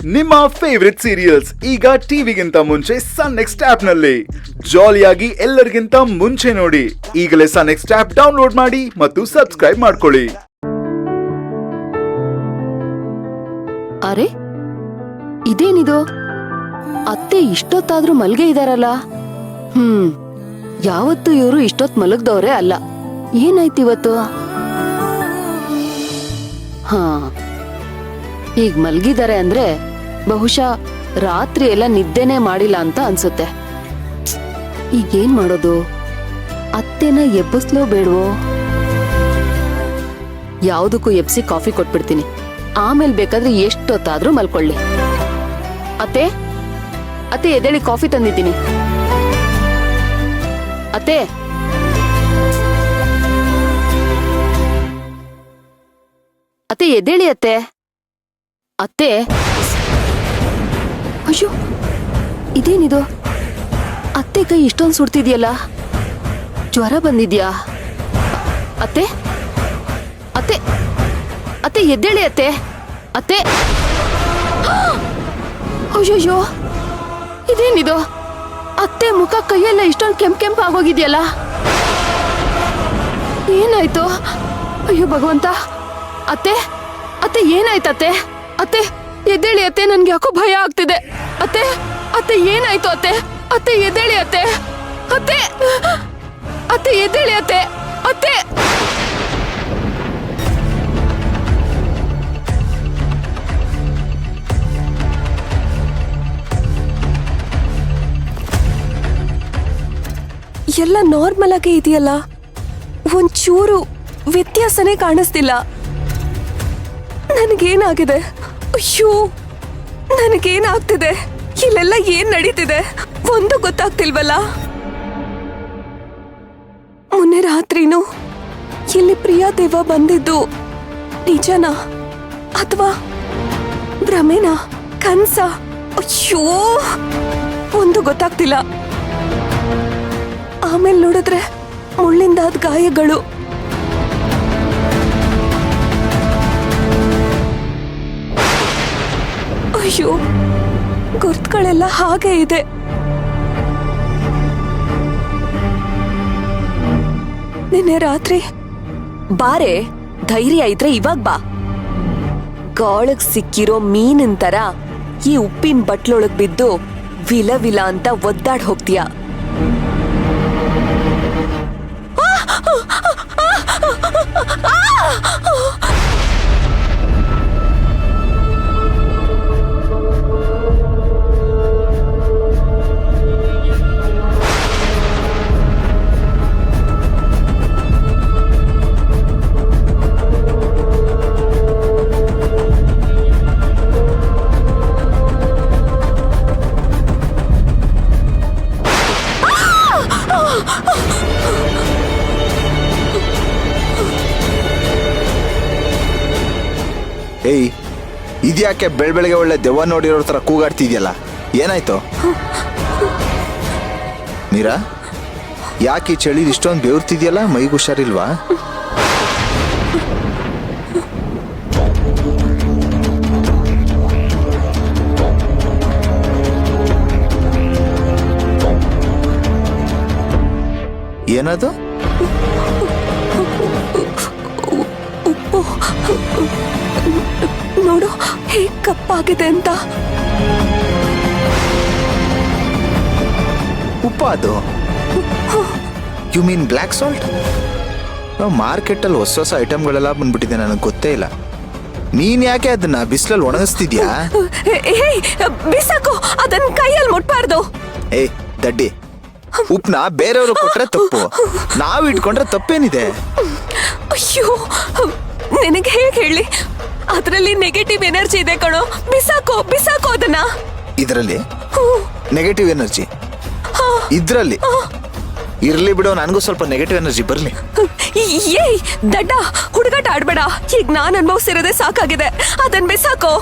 ನಿಮ್ಮ favourite serials ಈಗ ಟಿವಿಗಿಂತ ಮುಂಚೆ ಸನ್ ನೆಕ್ಸ್ಟ್ ಆಪ್ ನಲ್ಲಿ ಜಾಲಿಯಾಗಿ ಎಲ್ಲರಿಗಿಂತ ಮುಂಚೆ ನೋಡಿ. ಈಗಲೇ ಸನ್ ನೆಕ್ಸ್ಟ್ ಆಪ್ ಡೌನ್ಲೋಡ್ ಮಾಡಿ ಮತ್ತು ಸಬ್ಸ್ಕ್ರೈಬ್ ಮಾಡ್ಕೊಳ್ಳಿ. ಅರೆ ಇದೇನಿದು, ಅತ್ತೆ ಇಷ್ಟೊತ್ತಾದ್ರೂ ಮಲ್ಗೆ ಇದಾರಲ್ಲ. ಯಾವತ್ತು ಇವರು ಇಷ್ಟೊತ್ ಮಲಗ್ದವ್ರೆ ಅಲ್ಲ. ಏನಾಯ್ತು ಇವತ್ತು? ಈಗ ಮಲ್ಗಿದ್ದಾರೆ ಅಂದ್ರೆ ಬಹುಶಃ ರಾತ್ರಿ ಎಲ್ಲ ನಿದ್ದೆನೆ ಮಾಡಿಲ್ಲ ಅಂತ ಅನ್ಸುತ್ತೆ. ಈಗೇನ್ ಮಾಡೋದು? ಅತ್ತೆನ ಎಬ್ಬಿಸ್ಲೋ ಬೇಡವೋ? ಯಾವುದಕ್ಕೂ ಎಬ್ಸಿ ಕಾಫಿ ಕೊಟ್ಬಿಡ್ತೀನಿ. ಆಮೇಲೆ ಬೇಕಾದ್ರೆ ಎಷ್ಟೊತ್ತಾದ್ರೂ ಮಲ್ಕೊಳ್ಳಿ. ಅತ್ತೆ ಅತ್ತೆ ಎದ್ದೇಳಿ, ಕಾಫಿ ತಂದಿದ್ದೀನಿ. ಅತ್ತೆ ಅತ್ತೆ ಎದ್ದೇಳಿ ಅತ್ತೆ. ಅತ್ತೆ, ಅಯ್ಯೋ ಇದೇನಿದು? ಅತ್ತೆ ಕೈ ಇಷ್ಟೊಂದು ಸುಡ್ತಿದ್ಯಲ್ಲ, ಜ್ವರ ಬಂದಿದ್ಯಾ? ಅತ್ತೆ ಅತ್ತೆ ಅತ್ತೆ ಎದ್ದೇಳಿ ಅತ್ತೆ. ಅತ್ತೆ, ಅಯ್ಯೋ ಇದೇನಿದು? ಅತ್ತೆ ಮುಖ ಕೈಯೆಲ್ಲ ಇಷ್ಟೊಂದು ಕೆಂಪ್ ಆಗೋಗಿದ್ಯಲ್ಲ, ಏನಾಯ್ತು? ಅಯ್ಯೋ ಭಗವಂತ. ಅತ್ತೆ ಅತ್ತೆ ಏನಾಯ್ತತ್ತೆ? ಅತ್ತೆ ಎದ್ದೇಳಿ ಅತ್ತೆ, ನನ್ಗೆ ಯಾಕೋ ಭಯ ಆಗ್ತಿದೆ. ಅತ್ತೆ ಅತ್ತೆ ಏನಾಯ್ತು ಅತ್ತೆ? ಅತ್ತೆ ಎದ್ದೇಳಿ ಅತ್ತೆ. ಅತ್ತೆ ಅತ್ತೆ ಎದ್ದೇಳಿ ಅತ್ತೆ. ಅತ್ತೆ ಎಲ್ಲ ನಾರ್ಮಲ್ ಆಗೇ ಇದೆಯಲ್ಲ, ಒಂಚೂರು ವ್ಯತ್ಯಾಸನೇ ಕಾಣಿಸ್ತಿಲ್ಲ. ನನಗೇನಾಗಿದೆ? ಅಯ್ಯೋ ನನಗೇನಾಗ್ತಿದೆ? ಇಲ್ಲೆಲ್ಲ ಏನ್ ನಡೀತಿದೆ ಒಂದು ಗೊತ್ತಾಗ್ತಿಲ್ವಲ್ಲ. ಮೊನ್ನೆ ರಾತ್ರಿನೂ ಇಲ್ಲಿ ಪ್ರಿಯಾದೇವ ಬಂದಿದ್ದು ನಿಜನಾ ಅಥವಾ ಭ್ರಮೆನಾ, ಕನ್ಸ? ಅಯ್ಯೋ ಒಂದು ಗೊತ್ತಾಗ್ತಿಲ್ಲ. ಆಮೇಲೆ ನೋಡಿದ್ರೆ ಮುಳ್ಳಿಂದಾದ ಗಾಯಗಳು. ಅಯ್ಯೋ ಗುರ್ತುಗಳೆಲ್ಲ ಹಾಗೆ ಇದೆ. ನಿನ್ನೆ ರಾತ್ರಿ ಬಾರೆ, ಧೈರ್ಯ ಇದ್ರೆ ಇವಾಗ ಬಾ. ಗಾಳಗ್ ಸಿಕ್ಕಿರೋ ಮೀನಿನ ತರ ಈ ಉಪ್ಪಿನ ಬಟ್ಲೊಳಗ್ ಬಿದ್ದು ವಿಲ ವಿಲ ಅಂತ ಒದ್ದಾಡ್ ಹೋಗ್ತೀಯ. ಏಯ್, ಇದ್ಯಾಕೆ ಬೆಳಬೆಳಗ್ಗೆ ಒಳ್ಳೆ ದೆವ್ವ ನೋಡಿರೋ ತರ ಕೂಗಾಡ್ತಿದ್ಯಲ್ಲ, ಏನಾಯ್ತು? ಮೀರಾ, ಯಾಕೆ ಈ ಚಳಿ ಇಷ್ಟೊಂದು ಬೆವರ್ತಿದ್ಯಲ್ಲ? ಮೈಗೆ ಹುಷಾರಿಲ್ವಾ? ಏನದು? ನೋಡು ಹೇಗ್ ಕಪ್ಪಾಗಿದೆ ಅಂತ. ಉಪ್ಪ ಅದು? You mean black salt? ಮಾರ್ಕೆಟಲ್ಲಿ ಹೊಸ ಐಟಮ್ಗಳೆಲ್ಲ ಬಂದ್ಬಿಟ್ಟಿದೆ, ನನಗೆ ಗೊತ್ತೇ ಇಲ್ಲ. ನೀನ್ ಯಾಕೆ ಅದನ್ನ ಬಿಸಿಲಲ್ಲಿ ಒಣಗಿಸ್ತಿದ್ಯಾ? ಬಿಸಾಕು, ಅದನ್ನ ಕೈಯಲ್ಲಿ ಮುಟ್ಬಾರ್ದು. ಏಯ್ ದಡ್ಡಿ, ಉಪ್ಪನ್ನ ಬೇರೆಯವರು ಕೊಟ್ರೆ ತಪ್ಪು, ನಾವು ಇಟ್ಕೊಂಡ್ರೆ ತಪ್ಪೇನಿದೆ? ಅಯ್ಯೋ ನಿನಗೆ ಹೇಗೆ ಹೇಳಿ? ಅದರಲ್ಲಿ ನೆಗೆಟಿವ್ ಎನರ್ಜಿ ಇದೆ ಕಣೋ. ಬಿಸಾಕೋ ಬಿಸಾಕೋ ಅದನ್ನ. ಇದರಲ್ಲಿ ನೆಗೆಟಿವ್ ಎನರ್ಜಿ? ಇದ್ರಲ್ಲಿ ಇರ್ಲಿ ಬಿಡೋ, ನನಗೂ ಸ್ವಲ್ಪ ನೆಗೆಟಿವ್ ಎನರ್ಜಿ ಬರ್ಲಿ. ಏಯ್ ದಡ್ಡ, ಹುಡುಗಾಟ ಆಡ್ಬೇಡ. ಈಗ ನಾನ್ ಅನುಭವಿಸಿರೋದೇ ಸಾಕಾಗಿದೆ, ಅದನ್ನ ಬಿಸಾಕೋ.